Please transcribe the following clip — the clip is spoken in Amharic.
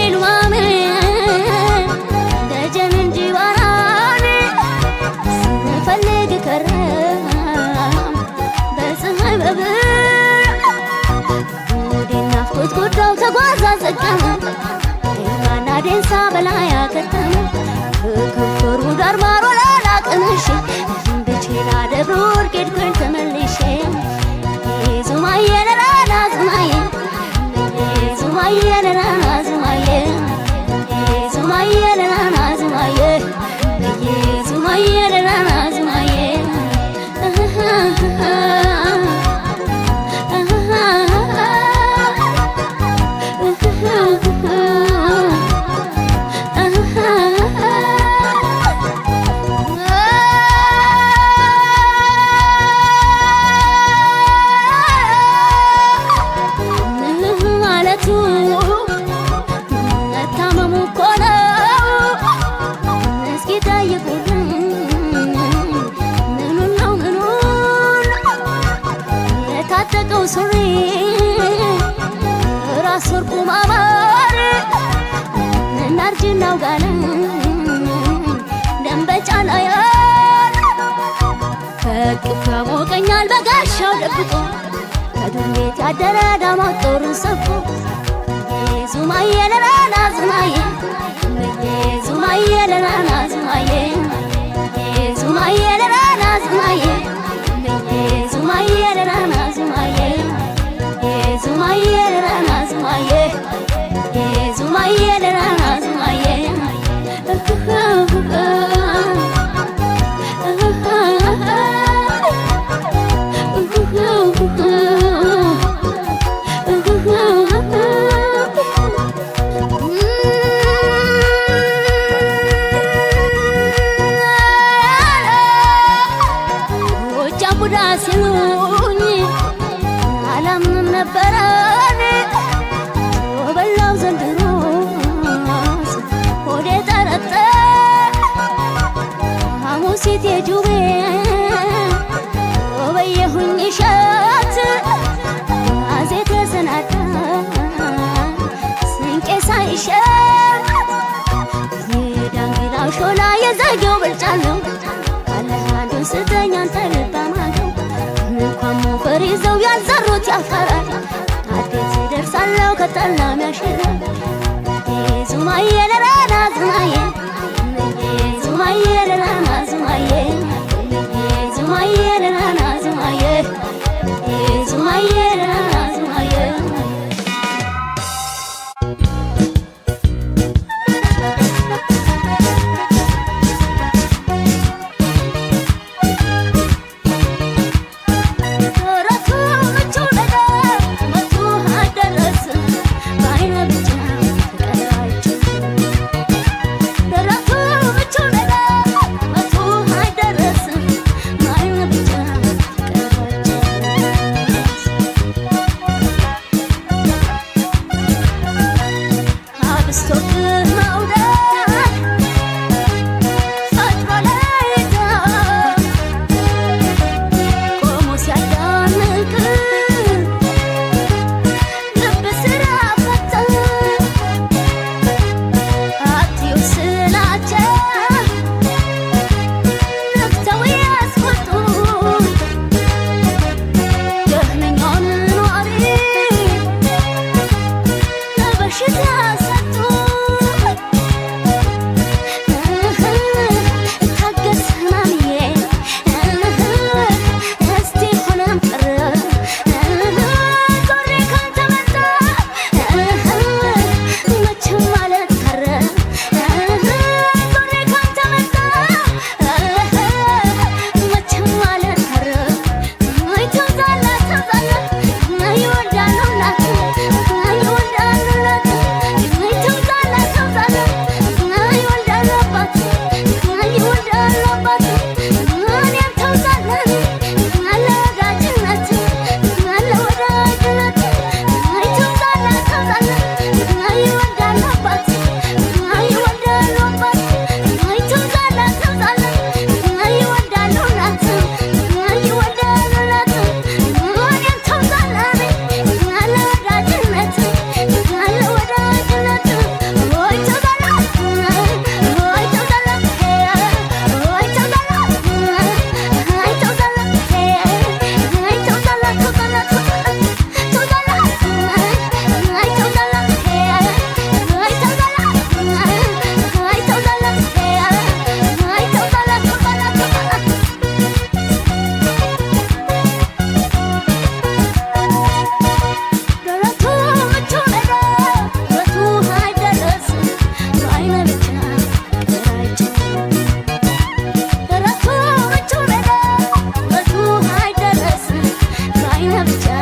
ልማሜ ደጀን እንጂ ዋራን ስንፈልግ ከረም በፀሐይ በብር ወደ ናፍቆት ጎዳው ተጓዛ ዘቀመ ኢማና ዴንሳ በላይ አከተመ ከከፈሩ ዳር ማሮ ላላቅንሽ ብቼላ ደብሮ ወርቄድ ከን ተመልሼ ዙማዬ ነራና ዙማዬ ዙማዬ ነራና ዙማዬ ዙማዬ ነራና ዙማዬ ዙማዬ ነራና ዙማዬ ሱሪ ራስ ወርቁ ማማር እናርጅናው ጋለ ደንበጫና ያር ከቅፍ ያሞቀኛል በጋሻው ደብቆ ከዱር ቤት ያደረ ዳማው ጦሩን ሰብቆ ዙማዬ ለናና ዙማዬ ዙማዬ ለናና ዙማዬ ዙማዬ ለናና ዙማዬ ዙማዬ ለናና ዙማዬ ዙማዬ ለናና ዙማዬ ዙማዬ ለናና ዙማዬ ቡዳ ሲሉኝ አላምንም ነበረ በላው ዘንድሮ ሆዴ ጠረጠ ሐሙሲት የጁቤ በየሁኝ እሸት አዜ ተሰናዳ ስንቄ ሳይሸት የዳንግላው ሾላ የዘጌው ብልጫለው ካለህ አንዱን ስተኛ አንተ ልባማለው እንኳን ሞፈር ይዘው ያልዘሩት ያፈራል አዴት ይደርሳለው ከጠላም ያሽራል ዙማዬ ለናና ዙማዬ ዙማዬ ለናና ዙማዬ ዙማዬ ለናና ዙማዬ ዙማዬ ለናና ዙማዬ ብቻ